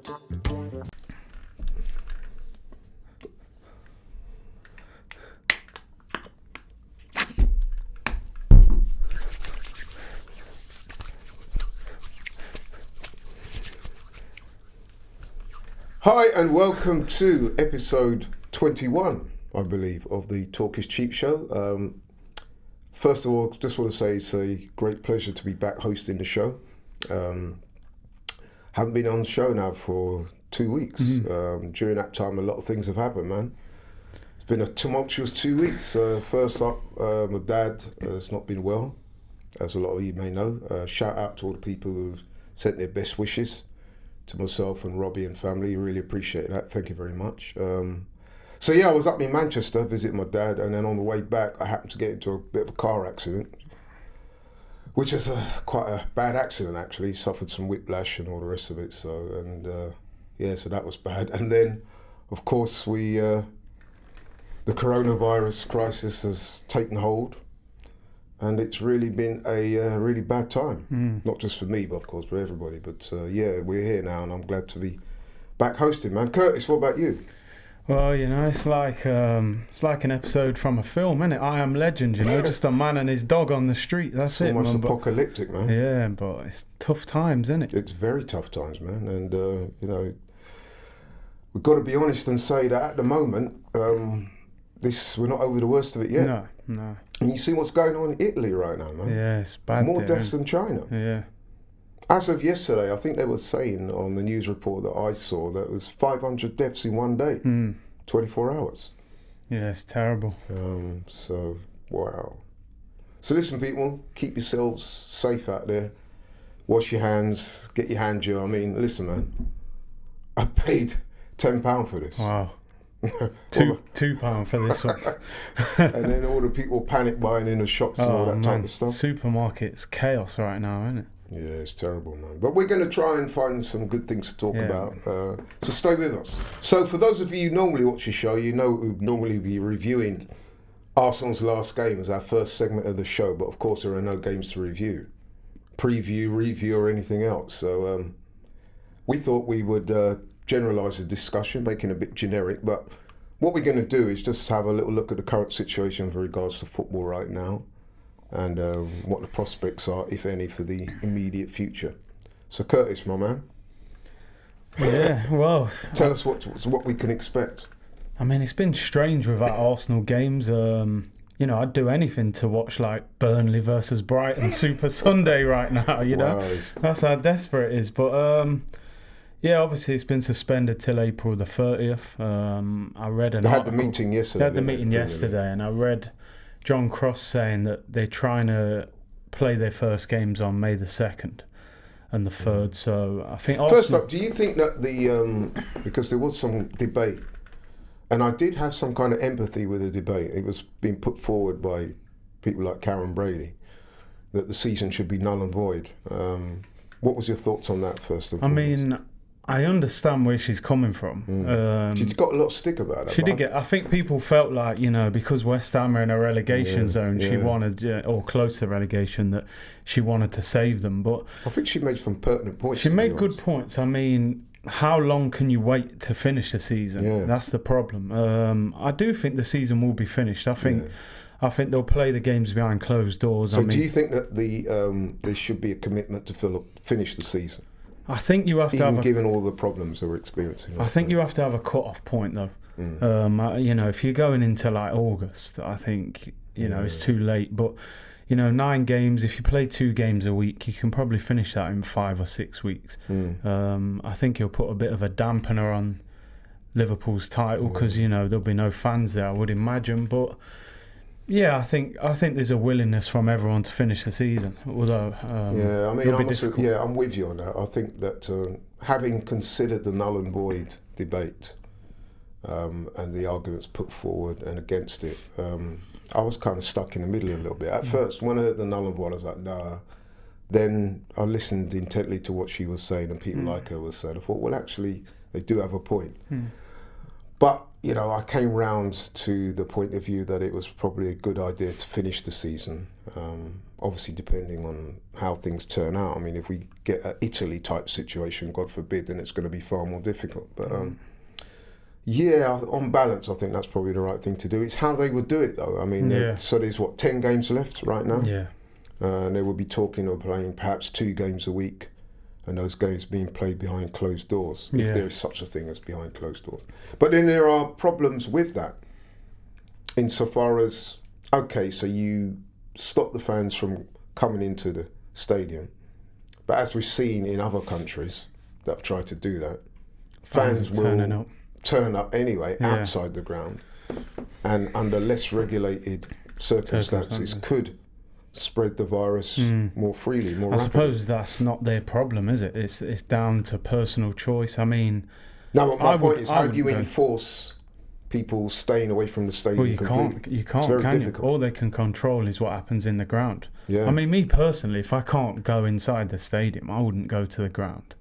Hi and welcome to episode 21, I believe, of the Talk is Cheap show. First of all, just want to say it's a great pleasure to be back hosting the show. Haven't been on the show now for 2 weeks. During that time, a lot of things have happened, man. It's been a tumultuous 2 weeks. First up, my dad has not been well, as a lot of you may know. Shout out to all the people who sent their best wishes to myself and Robbie and family. Really appreciate that. Thank you very much. So yeah, I was up in Manchester visiting my dad, and then on the way back I happened to get into a bit of a car accident, which is quite a bad accident actually. Suffered some whiplash and all the rest of it. So that was bad. And then of course the coronavirus crisis has taken hold. And it's really been a really bad time, not just for me, but of course for everybody. But we're here now, and I'm glad to be back hosting, man. Curtis, what about you? Well, you know, it's like an episode from a film, isn't it? I Am Legend, you know, just a man and his dog on the street. That's it, almost man. Apocalyptic, man. Yeah, but it's tough times, isn't it? It's very tough times, man. And we've got to be honest and say that at the moment, we're not over the worst of it yet. No. And you see what's going on in Italy right now, man. Yeah, it's bad. More deaths than China. Yeah. As of yesterday, I think they were saying on the news report that I saw that it was 500 deaths in one day, 24 hours. Yeah, it's terrible. Wow. So listen, people, keep yourselves safe out there. Wash your hands, get your hand gel. I mean, listen, man, I paid £10 for this. Wow. £2 for this one. And then all the people panic buying in the shops and all that type of stuff. Supermarkets, chaos right now, isn't it? Yeah, it's terrible, man. But we're going to try and find some good things to talk about. So stay with us. So for those of you who normally watch the show, you know we'll normally be reviewing Arsenal's last game as our first segment of the show. But of course, there are no games to review, preview, review, or anything else. So we thought we would generalise the discussion, making it a bit generic, but what we're going to do is just have a little look at the current situation with regards to football right now and what the prospects are, if any, for the immediate future. So Curtis, my man. Yeah, well... Tell us what we can expect. I mean, it's been strange with our Arsenal games. I'd do anything to watch like Burnley versus Brighton Super Sunday right now, you know. Wow. That's how desperate it is. But... yeah, obviously it's been suspended till April the 30th. I read an article. They had the meeting yesterday. And I read John Cross saying that they're trying to play their first games on May the 2nd and the 3rd. So I think first up, do you think that because there was some debate, and I did have some kind of empathy with the debate. It was being put forward by people like Karen Brady that the season should be null and void. What was your thoughts on that first of all? I mean, I understand where she's coming from. She's got a lot of stick about that. She did get. I think people felt like, you know, because West Ham are in a relegation zone, she wanted, or close to relegation, that she wanted to save them. But I think she made some pertinent points. She made good points. I mean, how long can you wait to finish the season? Yeah. That's the problem. I do think the season will be finished. I think they'll play the games behind closed doors. So do you think that there should be a commitment to finish the season? I think you have to have given all the problems that we're experiencing. I think you have to have a cut-off point, though. If you're going into like August, I think it's too late. But 9 games. If you play 2 games a week, you can probably finish that in 5 or 6 weeks. I think he'll put a bit of a dampener on Liverpool's title because there'll be no fans there, I would imagine. But yeah, I think there's a willingness from everyone to finish the season. Although I'm with you on that. I think that having considered the null and void debate and the arguments put forward and against it, I was kind of stuck in the middle a little bit. At first, when I heard the null and void, I was like, nah. Then I listened intently to what she was saying and people like her were saying. I thought, well, actually, they do have a point. But, you know, I came round to the point of view that it was probably a good idea to finish the season. Obviously, depending on how things turn out. I mean, if we get an Italy-type situation, God forbid, then it's going to be far more difficult. But, yeah, on balance, I think that's probably the right thing to do. It's how they would do it, though. I mean, so there's, 10 games left right now? Yeah. And they will be talking of playing perhaps 2 games a week, and those games being played behind closed doors, if there is such a thing as behind closed doors. But then there are problems with that, insofar as, okay, so you stop the fans from coming into the stadium, but as we've seen in other countries that have tried to do that, fans will turn up anyway outside the ground, and under less regulated circumstances could spread the virus more freely, more rapidly. I suppose that's not their problem, is it? It's down to personal choice. I mean, no, my point is, how do you enforce people staying away from the stadium? Well, you can't, it's very difficult. All they can control is what happens in the ground. Yeah. I mean, me personally, if I can't go inside the stadium, I wouldn't go to the ground.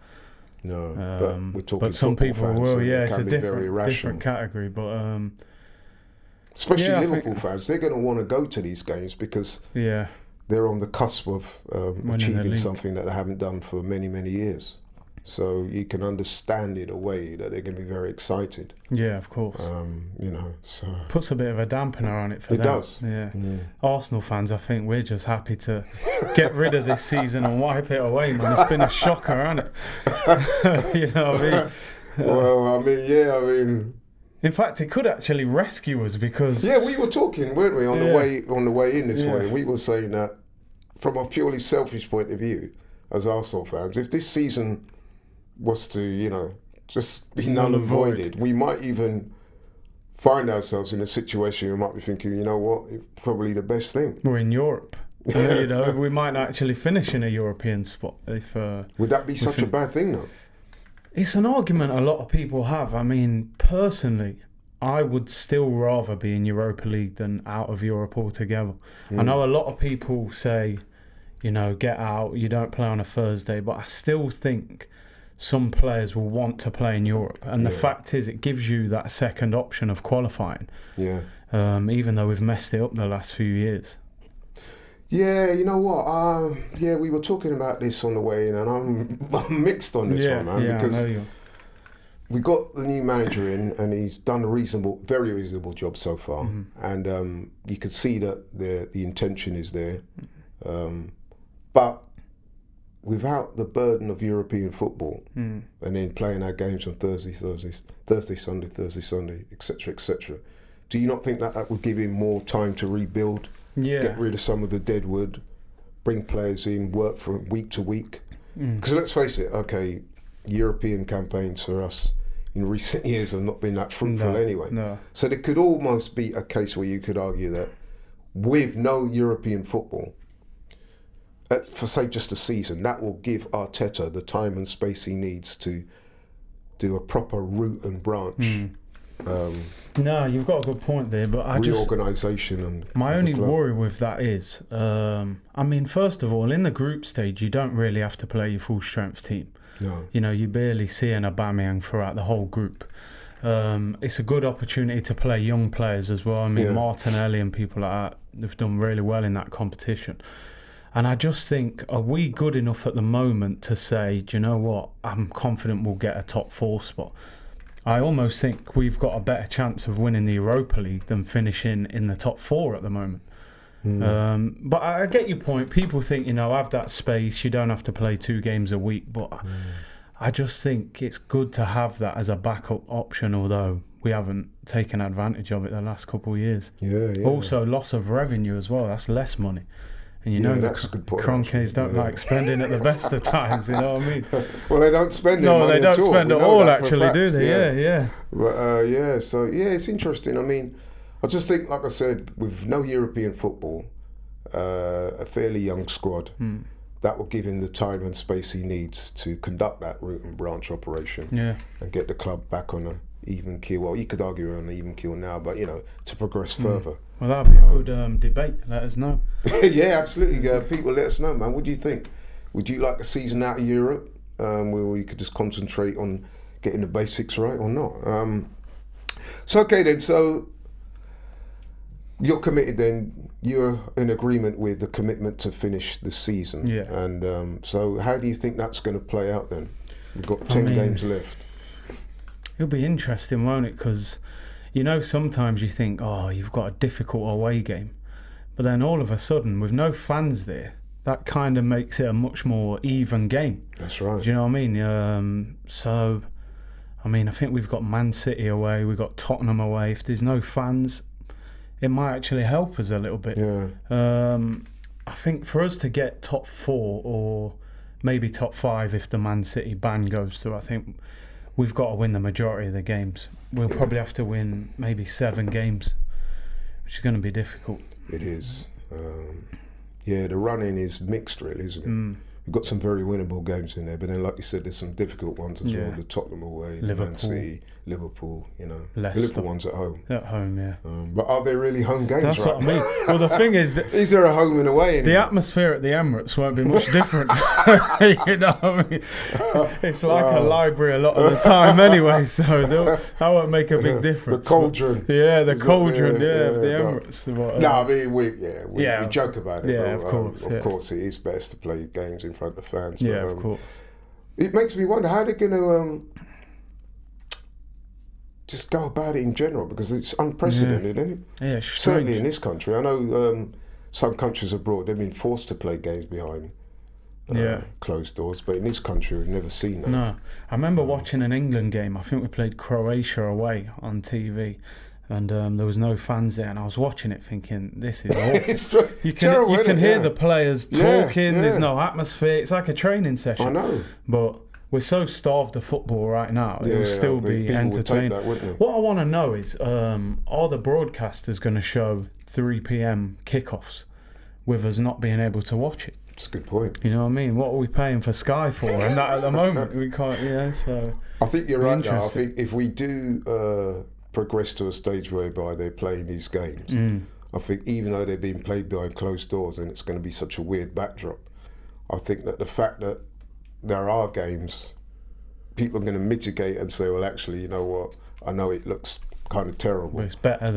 No, but we're talking. But some people fans, will. So it's a different category. But especially Liverpool fans, they're going to want to go to these games because they're on the cusp of achieving something that they haven't done for many, many years. So you can understand it a way that they're going to be very excited. Yeah, of course. You know, so puts a bit of a dampener on it for them. It does. Yeah. Arsenal fans, I think we're just happy to get rid of this season and wipe it away, man. It's been a shocker, hasn't it? You know what I mean? Well, I mean. In fact, it could actually rescue us because we were talking, weren't we, on the way in this morning? We were saying that from a purely selfish point of view, as Arsenal fans, if this season was to, you know, just be null and voided, we might even find ourselves in a situation we might be thinking, you know what, it's probably the best thing. We're in Europe. You know, we might actually finish in a European spot. If would that be such a bad thing, though? It's an argument a lot of people have. I mean, personally, I would still rather be in Europa League than out of Europe altogether. I know a lot of people say, you know, get out, you don't play on a Thursday, but I still think some players will want to play in Europe. And the fact is, it gives you that second option of qualifying. Yeah. Even though we've messed it up the last few years. Yeah, you know what? We were talking about this on the way in, and I'm mixed on this one, man, because we got the new manager in, and he's done a very reasonable job so far, and you can see that the intention is there, but without the burden of European football, and then playing our games on Thursday, Sunday, etc., do you not think that would give him more time to rebuild? Get rid of some of the dead wood, bring players in, work from week to week. Because let's face it, okay, European campaigns for us in recent years have not been that fruitful anyway. No. So there could almost be a case where you could argue that with no European football, for say just a season, that will give Arteta the time and space he needs to do a proper root and branch. No, you've got a good point there, but reorganisation and my only worry with that is, I mean, first of all, in the group stage, you don't really have to play your full strength team. No, you know, you barely see an Aubameyang throughout the whole group. It's a good opportunity to play young players as well. I mean, Martinelli and people like that, they've done really well in that competition. And I just think, are we good enough at the moment to say, do you know what, I'm confident we'll get a top 4 spot? I almost think we've got a better chance of winning the Europa League than finishing in the top 4 at the moment. But I get your point. People think, you know, have that space. You don't have to play 2 games a week. But I just think it's good to have that as a backup option, although we haven't taken advantage of it the last couple of years. Also, loss of revenue as well. That's less money. And you know, the Kroenkes don't like spending at the best of times, you know what I mean? Well, they don't spend it. No, they don't spend it all, actually, do they? Yeah. But, so, it's interesting. I mean, I just think, like I said, with no European football, a fairly young squad, that will give him the time and space he needs to conduct that root and branch operation and get the club back on an even keel. Well, you could argue on an even keel now, but, you know, to progress further. Well, that'll be a good debate. Let us know. Yeah, absolutely. People, let us know, man. What do you think? Would you like a season out of Europe where we could just concentrate on getting the basics right or not? So okay then. So you're committed then. You're in agreement with the commitment to finish the season. Yeah. And so how do you think that's going to play out then? We've got 10 games left. It'll be interesting, won't it? Because, you know, sometimes you think, oh, you've got a difficult away game. But then all of a sudden, with no fans there, that kind of makes it a much more even game. That's right. Do you know what I mean? So, I mean, I think we've got Man City away, we've got Tottenham away. If there's no fans, it might actually help us a little bit. Yeah. I think for us to get top 4 or maybe top 5 if the Man City ban goes through, I think we've got to win the majority of the games. We'll probably have to win maybe 7 games, which is going to be difficult. It is. Yeah, the running is mixed, really, isn't it? We've got some very winnable games in there, but then, like you said, there's some difficult ones as well. The Tottenham away, the Man City, Liverpool, you know. Leicester. The Liverpool ones at home. At home, yeah. But are they really home games? That's what I mean. Well, the thing is that is there a home and away? The atmosphere at the Emirates won't be much different. You know what I mean? It's like a library a lot of the time anyway, so that won't make a big difference. The cauldron. Yeah, the cauldron, of the Emirates. No, I mean, we joke about it. Yeah, but, of course, it is best to play games in front of fans. Yeah, but, of course. It makes me wonder how they're going to just go about it in general, because it's unprecedented, isn't it? Yeah, certainly in this country. I know some countries abroad, they've been forced to play games behind closed doors, but in this country we've never seen that. No, I remember watching an England game. I think we played Croatia away on TV, and there was no fans there, and I was watching it thinking, this is awful. You can hear the players talking. There's no atmosphere. It's like a training session. I know, but we're so starved of football right now, it will still be entertaining. What I want to know is, are the broadcasters going to show 3 p.m. kickoffs with us not being able to watch it? That's a good point. You know what I mean? What are we paying for Sky for? And that at the moment we can't. So I think you're right. Though. I think if we do progress to a stage whereby they're playing these games, I think even though they're being played behind closed doors and it's going to be such a weird backdrop, I think that the fact that there are games, people are going to mitigate and say, well, actually, you know what? I know it looks kind of terrible, but it's better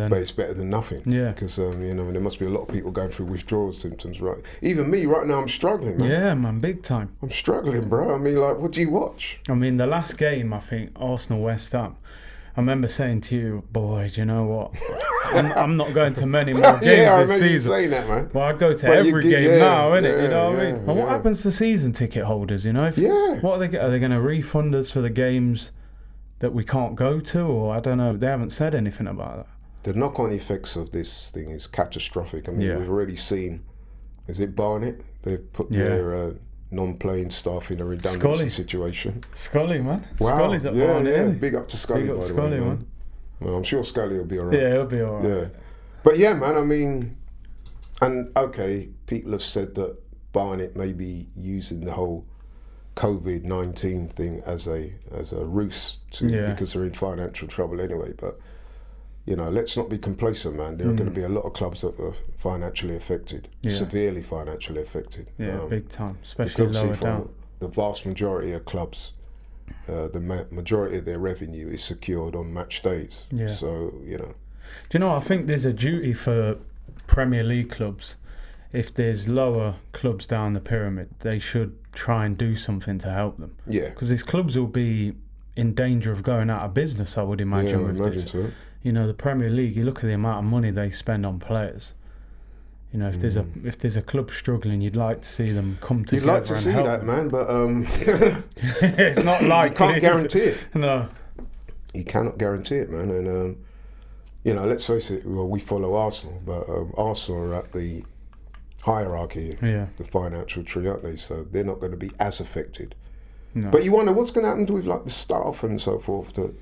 than nothing. Yeah, because you know, there must be a lot of people going through withdrawal symptoms, right? Even me right now, I'm struggling, man. Yeah, man, big time. I'm struggling, bro. I mean, like, what do you watch? I mean, the last game, I think Arsenal West Ham, I remember saying to you, boy, do you know what? I'm not going to many more games this season. You saying that, man. Well, I go to every game now, innit? You know what I mean? And what yeah. happens to season ticket holders? You know, what are they going to refund us for the games that we can't go to, or I don't know? They haven't said anything about that. The knock-on effects of this thing is catastrophic. I mean, we've already seen. Is it Barnet? They've put their non-playing staff in a redundancy situation. Scully, man. Wow. Scully's at Barnet. Yeah. Big up to Scully, Big up by the Scully, way, man. Well, I'm sure Scully will be all right. Yeah, he'll be all right. Yeah. But yeah, man, I mean, and okay, people have said that Barnet may be using the whole COVID-19 thing as a ruse because they're in financial trouble anyway. But you know, let's not be complacent, man. There are going to be a lot of clubs that are financially affected, severely financially affected. Yeah, big time, especially lower down. The vast majority of clubs, the majority of their revenue is secured on match days. Yeah. So you know. Do you know? I think there's a duty for Premier League clubs. If there's lower clubs down the pyramid, they should try and do something to help them. Yeah. Because these clubs will be in danger of going out of business, I would imagine. Yeah, I imagine so. You know, the Premier League, you look at the amount of money they spend on players. You know, if there's a club struggling, you'd like to see them come together. You'd like to see that, man, but it's not likely. You can't guarantee it. No. You cannot guarantee it, man. And you know, let's face it. Well, we follow Arsenal, but Arsenal are at the hierarchy, the financial tree, aren't they? So they're not going to be as affected. No. But you wonder what's going to happen with like the staff and so forth to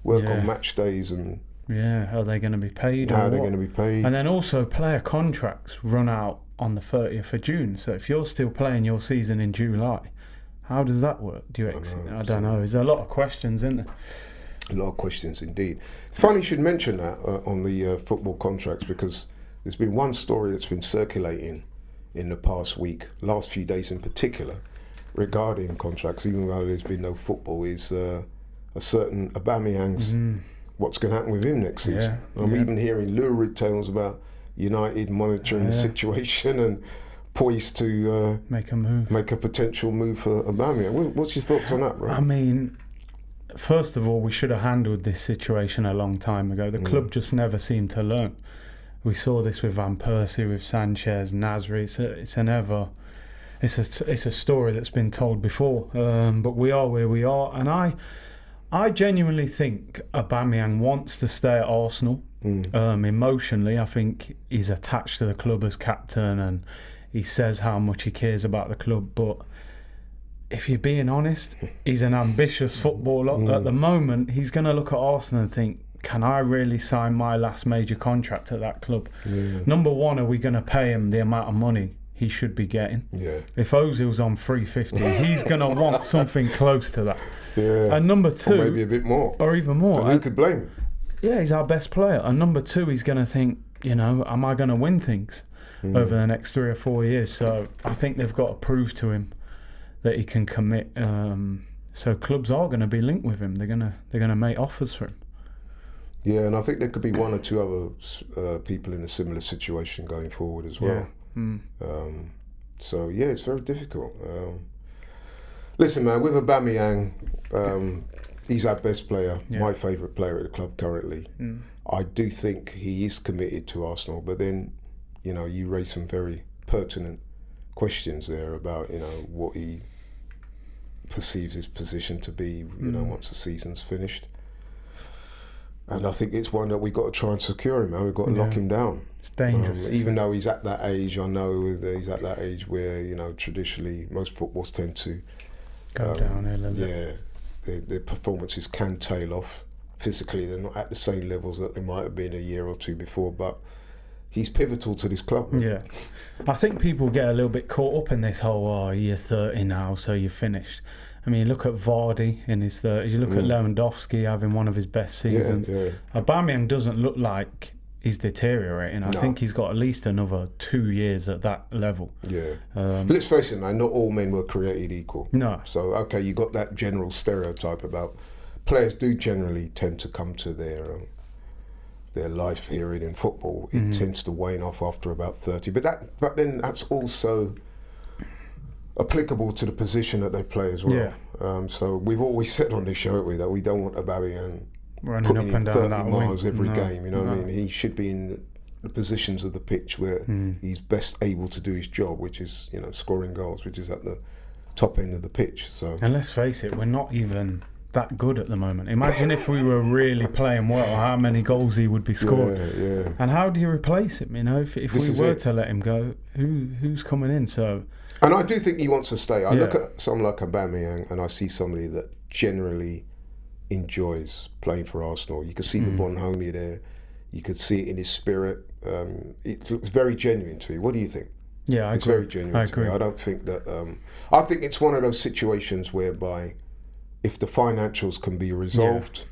work on match days and. Yeah, how are they going to be paid? How are they going to be paid? And then also player contracts run out on the 30th of June. So if you're still playing your season in July, how does that work? I don't know. There's a lot of questions, isn't there? A lot of questions indeed. Funny you should mention that on the football contracts, because there's been one story that's been circulating in the past week, last few days in particular, regarding contracts, even though there's been no football, is a certain Aubameyang's what's going to happen with him next season. I'm even hearing lurid tales about United monitoring the situation and poised to make a potential move for Aubameyang. What's your thoughts on that, bro? I mean, first of all, we should have handled this situation a long time ago. The club just never seemed to learn. We saw this with Van Persie, with Sanchez, Nasri. It's a story that's been told before. But we are where we are, and I genuinely think Aubameyang wants to stay at Arsenal. Emotionally, I think he's attached to the club as captain, and he says how much he cares about the club. But if you're being honest, he's an ambitious footballer. At the moment, he's going to look at Arsenal and think, can I really sign my last major contract at that club? Number one, are we going to pay him the amount of money he should be getting? If Ozil's on 350, he's going to want something close to that. And number two, or maybe a bit more, or even more. And who could blame him? Yeah, he's our best player. And number two, he's going to think, am I going to win things over the next 3 or 4 years? So I think they've got to prove to him that he can commit. So clubs are going to be linked with him. They're going to make offers for him. Yeah, and I think there could be one or two other people in a similar situation going forward as well. So yeah, it's very difficult. Listen, man, with Aubameyang, he's our best player, my favourite player at the club currently. I do think he is committed to Arsenal, but then, you raise some very pertinent questions there about, what he perceives his position to be, once the season's finished. And I think it's one that we've got to try and secure him, man. We've got to lock him down. It's dangerous. Even though he's at that age, I know that he's at that age where, traditionally most footballers tend to go downhill a little bit. Their performances can tail off. Physically, they're not at the same levels that they might have been a year or two before, but he's pivotal to this club. Man. Yeah. I think people get a little bit caught up in this whole, you're 30 now, so you're finished. I mean, look at Vardy in his 30s. You look at Lewandowski having one of his best seasons. Aubameyang doesn't look like he's deteriorating. I think he's got at least another 2 years at that level. Let's face it, man, not all men were created equal. No. So, okay, you got that general stereotype about players do generally tend to come to their life period in football. It tends to wane off after about 30. But then that's also applicable to the position that they play as well. So we've always said on this show, haven't we, that we don't want Aubameyang running up and down 30 that miles wing. every game. You know what I mean? He should be in the positions of the pitch where he's best able to do his job, which is scoring goals, which is at the top end of the pitch. So, and let's face it, we're not even that good at the moment. Imagine if we were really playing well, how many goals he would be scoring. And how do you replace him? If we were to let him go, who's coming in? So. And I do think he wants to stay. I look at someone like Aubameyang and I see somebody that generally enjoys playing for Arsenal. You can see the bonhomie there. You could see it in his spirit. It looks very genuine to me. What do you think? Yeah, it's very genuine to me. I don't think that... I think it's one of those situations whereby if the financials can be resolved,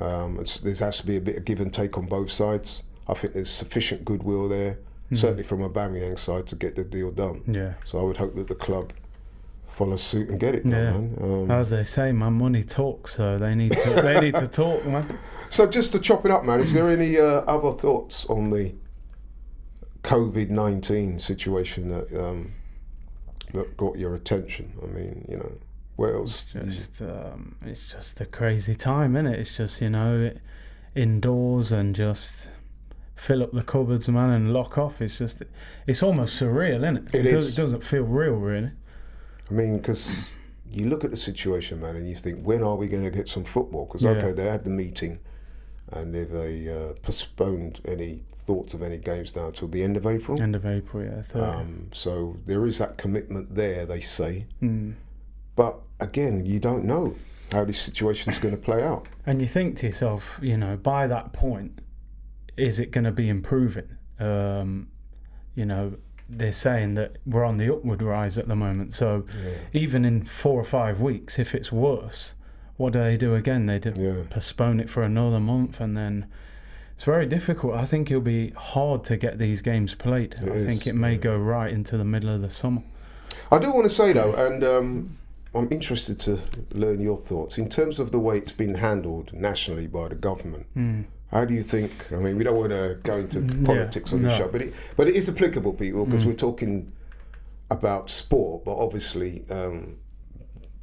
there has to be a bit of give and take on both sides. I think there's sufficient goodwill there. Certainly from Aubameyang's side to get the deal done. So I would hope that the club follows suit and get it done, man. As they say, man, money talks, so they need to talk, man. So just to chop it up, man, is there any other thoughts on the COVID-19 situation that got your attention? I mean, what else? It's just a crazy time, isn't it? It's just, indoors and just fill up the cupboards, man, and lock off. It's almost surreal, isn't it? It doesn't feel real, really. I mean, because you look at the situation, man, and you think, when are we going to get some football? Because, they had the meeting and they've postponed any thoughts of any games now until the end of April. End of April, yeah. So there is that commitment there, they say. But, again, you don't know how this situation is going to play out. And you think to yourself, by that point, is it going to be improving? They're saying that we're on the upward rise at the moment. So even in 4 or 5 weeks, if it's worse, what do they do again? They postpone it for another month, and then it's very difficult. I think it'll be hard to get these games played. I think it may go right into the middle of the summer. I do want to say, though, and I'm interested to learn your thoughts in terms of the way it's been handled nationally by the government. How do you think? I mean, we don't want to go into politics on the show, but it is applicable, people, because we're talking about sport, but obviously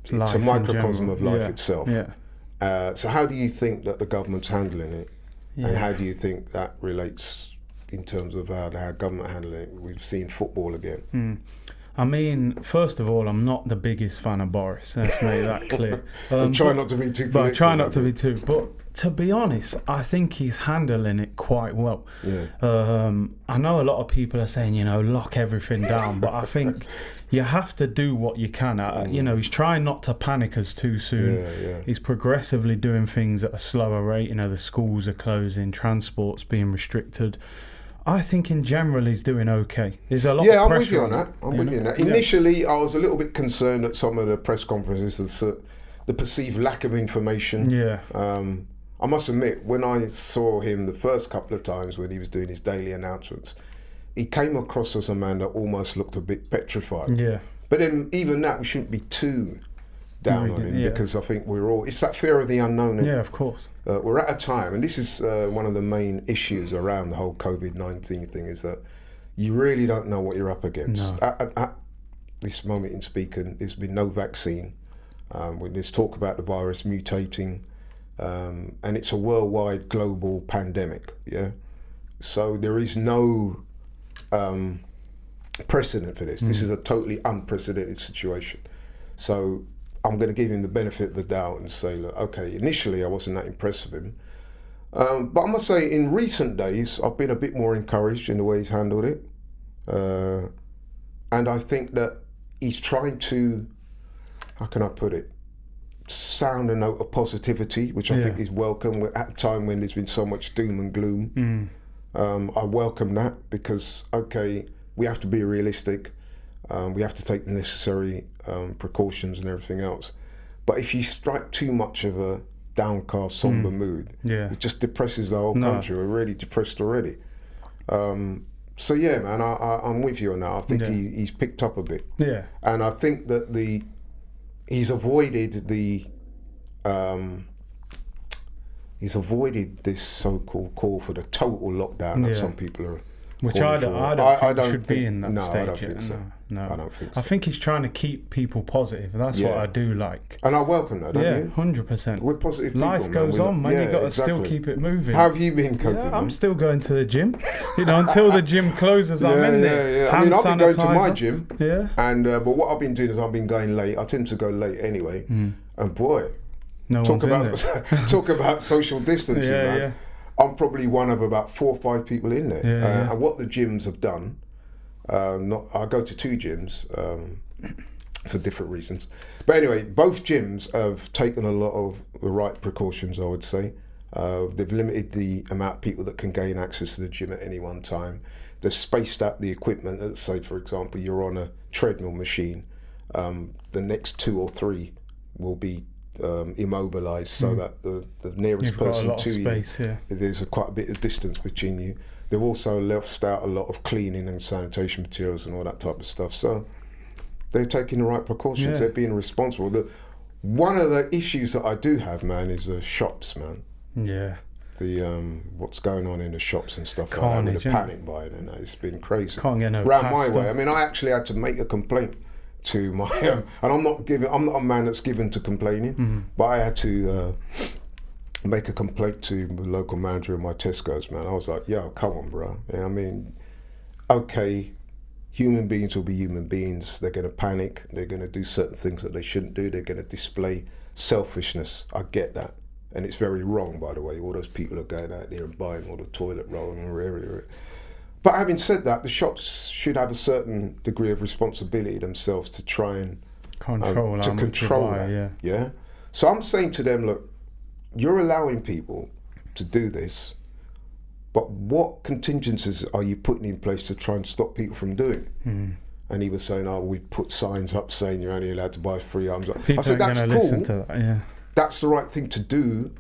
it's a microcosm of life itself. So how do you think that the government's handling it, and how do you think that relates in terms of how government handling it? We've seen football again. I mean, first of all, I'm not the biggest fan of Boris. Let's make that clear. Try not to be too political. But I try not to be too. But to be honest, I think he's handling it quite well. I know a lot of people are saying, you know, lock everything down, but I think you have to do what you can. You know, he's trying not to panic us too soon. He's progressively doing things at a slower rate. You know, the schools are closing, transport's being restricted. I think in general he's doing okay. There's a lot of pressure. I'm with you on that. I'm with you on that. Initially, I was a little bit concerned at some of the press conferences, the perceived lack of information. I must admit, when I saw him the first couple of times when he was doing his daily announcements, he came across as a man that almost looked a bit petrified. But then even that, we shouldn't be too down on him, because I think it's that fear of the unknown. Of course. We're at a time, and this is one of the main issues around the whole COVID-19 thing, is that you really don't know what you're up against. At this moment in speaking, there's been no vaccine. When there's talk about the virus mutating, and it's a worldwide global pandemic, so there is no precedent for this. This is a totally unprecedented situation. So I'm going to give him the benefit of the doubt and say, look, okay, initially I wasn't that impressed with him. But I must say, in recent days, I've been a bit more encouraged in the way he's handled it. And I think that he's trying to, how can I put it, sound a note of positivity, which I think is welcome at a time when there's been so much doom and gloom. I welcome that, because, okay, we have to be realistic. We have to take the necessary precautions and everything else. But if you strike too much of a downcast, somber mood, it just depresses the whole country. We're really depressed already. So yeah, man, I'm with you on that. I think he's picked up a bit. And I think that he's avoided this so-called call for the total lockdown that some people are. Which I don't think should be in that stage. I don't think so. No. I don't think so. I think he's trying to keep people positive. That's what I do like. And I welcome that, don't you? 100%. We're positive people, Life goes on, man. You've got to still keep it moving. How have you been coping, I'm still going to the gym. You know, until the gym closes, I'm in there. I mean, I've been going to my gym. And but what I've been doing is I've been going late. I tend to go late anyway. And boy, talk about social distancing, man. I'm probably one of about 4 or 5 people in there. And what the gyms have done, I go to 2 gyms for different reasons. But anyway, both gyms have taken a lot of the right precautions, I would say. They've limited the amount of people that can gain access to the gym at any one time. They've spaced out the equipment. Let's say, for example, you're on a treadmill machine. The next 2 or 3 will be immobilized, so that the nearest person to you, there's quite a bit of distance between you. They've also left out a lot of cleaning and sanitation materials and all that type of stuff. So they're taking the right precautions. They're being responsible. One of the issues that I do have, man, is the shops, man. The what's going on in the shops and stuff like that, with the panic buying and that. It's been crazy. Can't get no round pasta. My way. I mean, I actually had to make a complaint to my and I'm not a man that's given to complaining, but I had to make a complaint to the local manager of my Tesco's, man. I was like, yo, come on, bro. I mean, okay, human beings will be human beings. They're going to panic. They're going to do certain things that they shouldn't do. They're going to display selfishness. I get that. And it's very wrong, by the way. All those people are going out there and buying all the toilet roll and whatever. But having said that, the shops should have a certain degree of responsibility themselves to try and control that. Yeah. So I'm saying to them, look, you're allowing people to do this, but what contingencies are you putting in place to try and stop people from doing it? And he was saying, oh, we put signs up saying you're only allowed to buy 3 items. I said, that's cool. Listen to that, That's the right thing to do,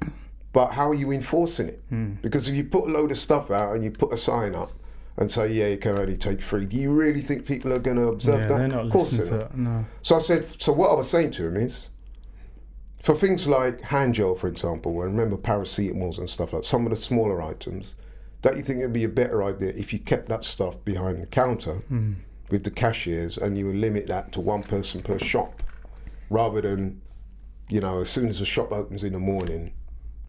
but how are you enforcing it? Because if you put a load of stuff out and you put a sign up, and say, yeah, you can only take 3. Do you really think people are going to observe that? They're not of course listening they're to not. it, no. So I said, so what I was saying to him is, for things like hand gel, for example, and remember paracetamols and stuff like some of the smaller items, don't you think it'd be a better idea if you kept that stuff behind the counter with the cashiers and you would limit that to 1 person per shop, rather than, you know, as soon as the shop opens in the morning,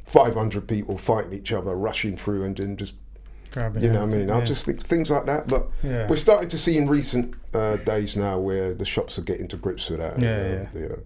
500 people fighting each other, rushing through and then just, Grabbing you know what I it, mean? yeah. I just think things like that, but we're starting to see in recent days now where the shops are getting to grips with that. Yeah. You know.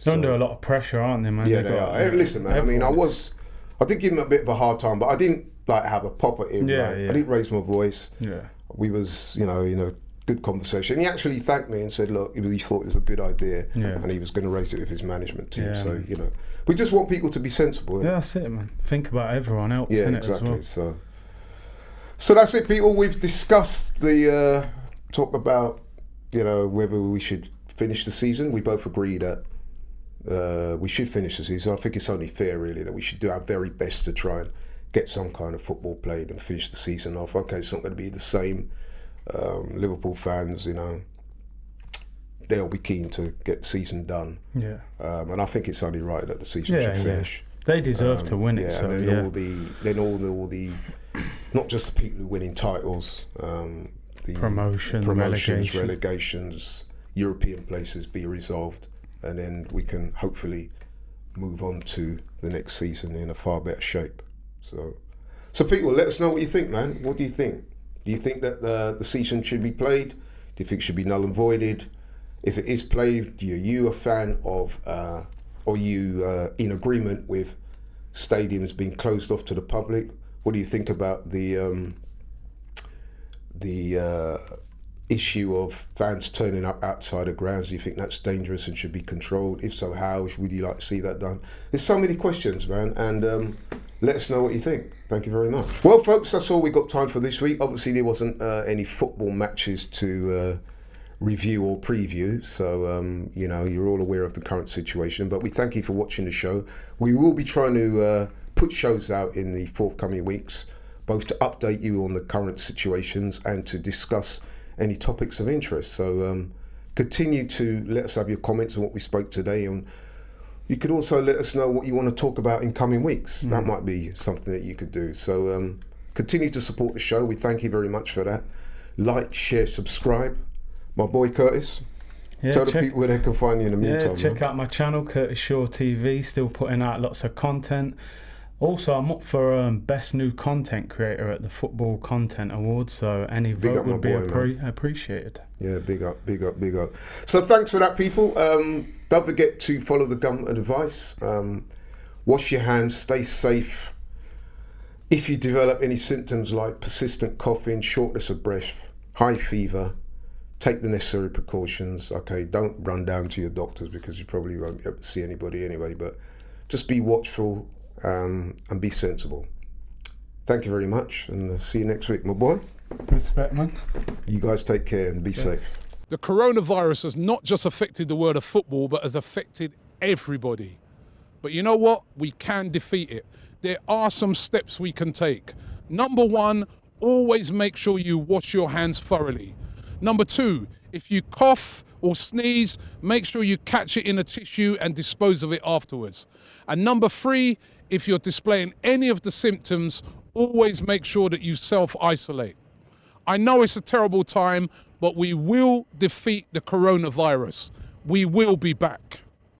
They're under a lot of pressure, aren't they, man? Yeah, they are. Hey, listen, man, I mean, I did give him a bit of a hard time, but I didn't like have a pop at him. I didn't raise my voice. Yeah. We was, you know, good conversation. He actually thanked me and said, look, he thought it was a good idea and he was going to raise it with his management team. So, you know, we just want people to be sensible. Yeah, that's it, man. Think about everyone else, innit, exactly. as well. So that's it, people. We've discussed the talk about, you know, whether we should finish the season. We both agree that we should finish the season. I think it's only fair, really, that we should do our very best to try and get some kind of football played and finish the season off. Okay, it's not going to be the same. Liverpool fans, you know, they'll be keen to get the season done. Yeah. And I think it's only right that the season should finish. They deserve to win it. So, and then all the not just the people who winning titles, the promotions, relegations, European places be resolved, and then we can hopefully move on to the next season in a far better shape. So people, let us know what you think, man. What do you think? Do you think that the season should be played? Do you think it should be null and voided? If it is played, are you a fan of, or you in agreement with stadiums being closed off to the public? What do you think about the issue of fans turning up outside of grounds? Do you think that's dangerous and should be controlled? If so, how would you like to see that done? There's so many questions, man, and let us know what you think. Thank you very much. Well, folks, that's all we got time for this week. Obviously, there wasn't any football matches to review or preview, so you know, you're all aware of the current situation, but we thank you for watching the show. We will be trying to put shows out in the forthcoming weeks, both to update you on the current situations and to discuss any topics of interest. So continue to let us have your comments on what we spoke today, and you could also let us know what you want to talk about in coming weeks. That might be something that you could do. So continue to support the show. We thank you very much for that. Like, share, subscribe. My boy Curtis, tell the people where they can find you in the meantime. Check out my channel, Curtis Shaw TV, still putting out lots of content. Also, I'm up for Best New Content Creator at the Football Content Awards, so any vote would be appreciated. Yeah, big up. So thanks for that, people. Don't forget to follow the government advice. Wash your hands, stay safe. If you develop any symptoms like persistent coughing, shortness of breath, high fever, take the necessary precautions. Okay, don't run down to your doctors because you probably won't be able to see anybody anyway, but just be watchful and be sensible. Thank you very much, and see you next week, my boy. Respect, man. You guys take care and be safe. The coronavirus has not just affected the world of football, but has affected everybody. But you know what? We can defeat it. There are some steps we can take. Number 1, always make sure you wash your hands thoroughly. Number 2, if you cough or sneeze, make sure you catch it in a tissue and dispose of it afterwards. And number 3, if you're displaying any of the symptoms, always make sure that you self-isolate. I know it's a terrible time, but we will defeat the coronavirus. We will be back.